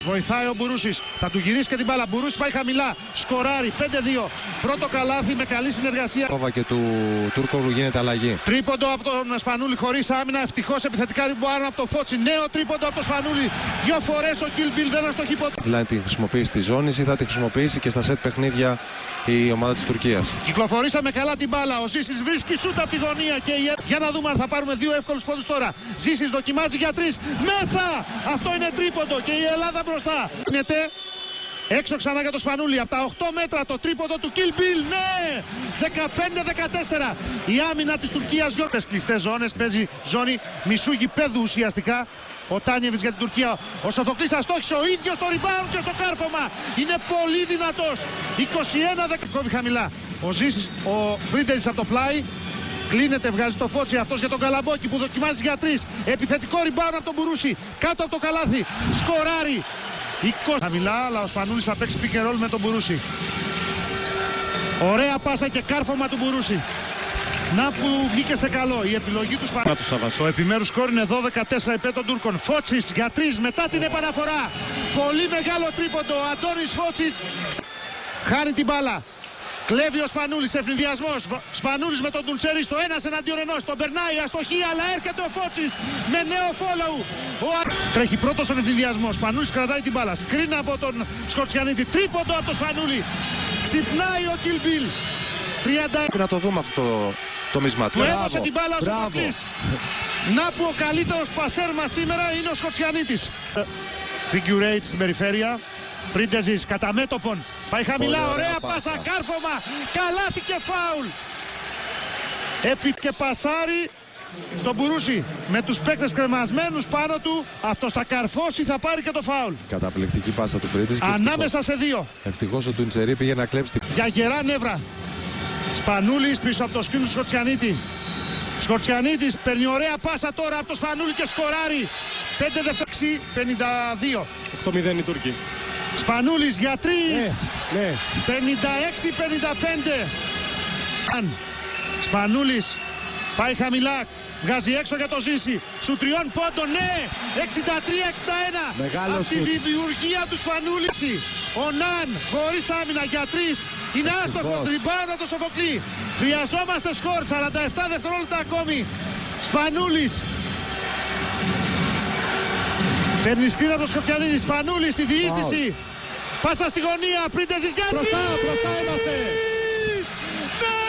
Βοηθάει ο Μπουρούσης. Θα του γυρίσει και την μπάλα. Μπουρούσης πάει χαμηλά. Σκοράρει 5-2. Πρώτο καλάθι με καλή συνεργασία. Φόβα και του Τούρκογλου γίνεται αλλαγή. Τρίποντο από τον Σπανούλη χωρίς άμυνα. Ευτυχώς επιθετικά ριμπουάρα από το Φώτσι. Νέο τρίποντο από τον Σπανούλη. Δύο φορές ο Κιλμπίλ δεν αστοχεί ποτέ. Δηλαδή τη χρησιμοποιήσει τη ζώνη ή θα τη χρησιμοποιήσει και στα σετ παιχνίδια η ομάδα της Τουρκίας. Κυκλοφορήσαμε καλά την μπάλα. Ο Ζήσης βρίσκει σούτ από τη γωνία. Για να δούμε αν θα πάρουμε δύο εύκολους πόντους τώρα. Ζήσης δοκιμάζει για 3. Μέσα! Αυτό είναι τρίποντο και η Ελλάδα μπροστά. Έξω ξανά για το Σπανούλη. Από τα 8 μέτρα το τρίποντο του Κιλμπίλ. Ναι! 15-14. Η άμυνα της Τουρκίας. Κλειστές ζώνες. Παίζει ζώνη μισού γηπέδου ουσιαστικά. Ο Τάνιεβιτς για την Τουρκία. Ο Σοφοκλής αστόχησε ο ίδιος στο rebound και στο κάρφωμα. Είναι πολύ δυνατός. 21-10. Κόβει χαμηλά. Ο Ζήσης, ο Πρίντεζης από το πλάι. Κλείνεται, βγάζει το Φώτσι αυτός για τον Καλαμπόκι που δοκιμάζει για 3. Επιθετικό rebound από τον Μπουρούση. Κάτω από το καλάθι. Σκοράρει. 20. Χαμηλά, αλλά ο Σπανούλης θα παίξει pick and roll με τον Μπουρούση. Ωραία πάσα και κάρφωμα του Μπουρούση. Να που βγήκε σε καλό η επιλογή του Σπανούλη. Το επιμέρους σκορ είναι 12-4 υπέρ των Τούρκων. Φώτσις για 3 μετά την επαναφορά. Πολύ μεγάλο τρίποντο. Ο Αντώνης Φώτσις χάνει την μπάλα. Κλέβει ο Σπανούλης, ευνηδιασμός. Σπανούλης με τον Τουλτσέρη στο 1-1. Τον περνάει, αστοχή, αλλά έρχεται ο Φώτσις με νέο follow. Τρέχει πρώτος στον ευνηδιασμό. Σπανούλης κρατάει την μπάλα. Σκρίνα από τον Σκορτσιανίτη. Τρίποντο από τον Σπανούλη. Ξυπνάει ο Κιλμπίλ. 30. Να το δούμε αυτό το μισμάτς. Του έδωσε την μπάλα ο Σοφοκλής. Να που ο καλύτερος πασέρ μας σήμερα είναι ο Σκορτσιανίτης. Figure 8 στην περιφέρεια. Πρίντεζης κατά μέτωπον. Πάει χαμηλά, ωραία πάσα, κάρφωμα. Καλάθι και φάουλ. Και πασάρι στον Μπουρούση. Με τους παίκτες κρεμασμένους πάνω του. Αυτός θα καρφώσει, θα πάρει και το φάουλ. Καταπληκτική πάσα του Πρίντεζη. Ανάμεσα σε δύο. Ευτυχώς ο Τουντσερί πήγε να κλέψει. Για γερά νεύρα. Σπανούλης πίσω από το σκύλο του Σκορτσιανίτη. Σκορτσιανίτης παίρνει ωραία πάσα τώρα από το Σπανούλη και σκοράρει. 5 δευτερόλεπτα. 52. 8-0 οι Τούρκοι. Σπανούλης για 3. Ναι. 56-55. Σπανούλης πάει χαμηλά. Βγάζει έξω για το Ζήση. Σου 3 πόντων. Ναι. 63-61. Μεγάλο από τη δημιουργία του Σπανούλη. Ο Ναν χωρίς άμυνα για 3. Είναι άστοχος. Ριμπάουντ από το Σοφοκλή. Χρειαζόμαστε σκορ. 47 δευτερόλεπτα ακόμη. Σπανούλης. Παίρνει σκρίνα το Σκορτσιανίδη. Σπανούλη στη διείσδυση. Πάσα στη γωνία. Πρίντεζης για 3. Μπροστά είμαστε. Ναι!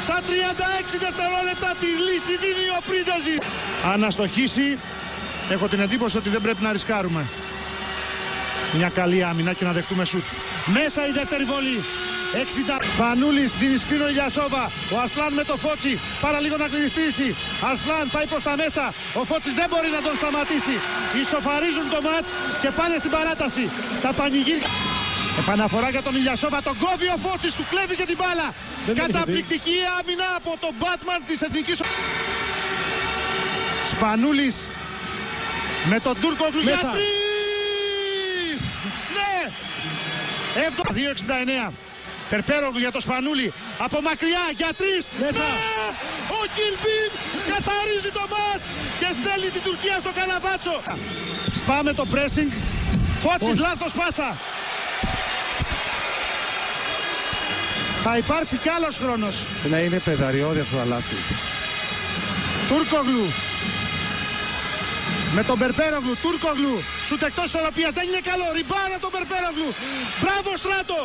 Στα 36 δευτερόλεπτα τη λύση δίνει ο Πρίντεζης. Αν αστοχίσει, έχω την εντύπωση ότι δεν πρέπει να ρισκάρουμε. Μια καλή άμυνα και να δεχτούμε σούτ. Μέσα η δεύτερη βολή. 60. Σπανούλης δίνει σκρίνο Ηλιασόβα. Ο Αρσλάν με το Φώτσι. Πάρα λίγο να κλειστήσει. Αρσλάν πάει προς τα μέσα. Ο Φώτσις δεν μπορεί να τον σταματήσει. Ισοφαρίζουν το μάτς και πάνε στην παράταση. Τα πανηγύρια. Επαναφορά για τον Ηλιασόβα. Τον κόβει ο Φώτσις. Του κλέβει και την μπάλα. Καταπληκτική άμυνα από τον Μπάτμαν της Εθνικής. Σπανούλης με τον Τούρκογλου για 3. Ναι. 2-69. Περπέρογλου για το Σπανούλη. Από μακριά για 3. Μέσα. Ο Κιλμπίλ καθαρίζει το μάτς και στέλνει την Τουρκία στο Καναβάτσο. Σπάμε το pressing. Φώτσις λάθος πάσα. Θα υπάρξει κι άλλος χρόνος. Να είναι πεδαριώδη αυτό το λάθη. Τούρκογλου. Με τον Περπέρογλου. Τούρκογλου. Σουτ εκτός ισορροπίας. Δεν είναι καλό. Ριμπάρα τον Περπέρογλου. Μπράβο Στράτο.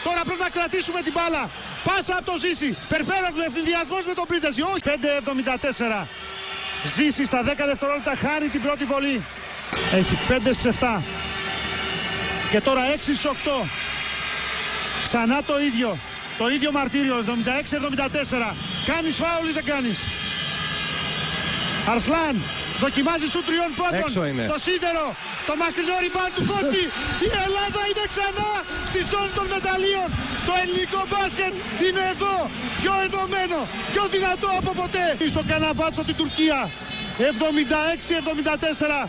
Τώρα πρέπει να κρατήσουμε την μπάλα. Πάσα από το Ζήση. Περπέρογλου ευθυνδιασμός με τον Πρίντεζη. Όχι. 5-74. Ζήση στα 10 δευτερόλεπτα χάνει την πρώτη βολή. Έχει 5 στις 7. Και τώρα 6 στις 8. Ξανά το ίδιο. Το ίδιο μαρτύριο. 76-74. Κάνεις φάουλ ή δεν κάνεις? Αρσλάν. Δοκιμάζει σου 3 πόντων. Στο σίδερο. Το μακρινό ριμπάουντ του Φώτη. Η Ελλάδα είναι ξανά στη ζώνη των μεταλλίων. Το ελληνικό μπάσκετ είναι εδώ. Πιο ενωμένο. Πιο δυνατό από ποτέ. Στο Καναβάτσο την Τουρκία. 76-74.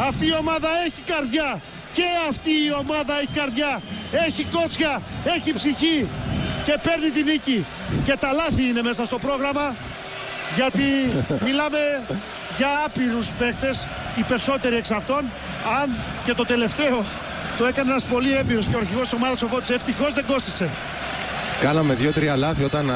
Αυτή η ομάδα έχει καρδιά. Και αυτή η ομάδα έχει καρδιά. Έχει κότσια. Έχει ψυχή. Και παίρνει την νίκη. Και τα λάθη είναι μέσα στο πρόγραμμα. γιατί μιλάμε για άπειρους παίκτες, οι περισσότεροι εξ αυτών, αν και το τελευταίο το έκανε ένας πολύ έμπειρος και ο αρχηγός της ομάδας ο Φώτης, ευτυχώς δεν κόστησε. Κάναμε 2-3 λάθη όταν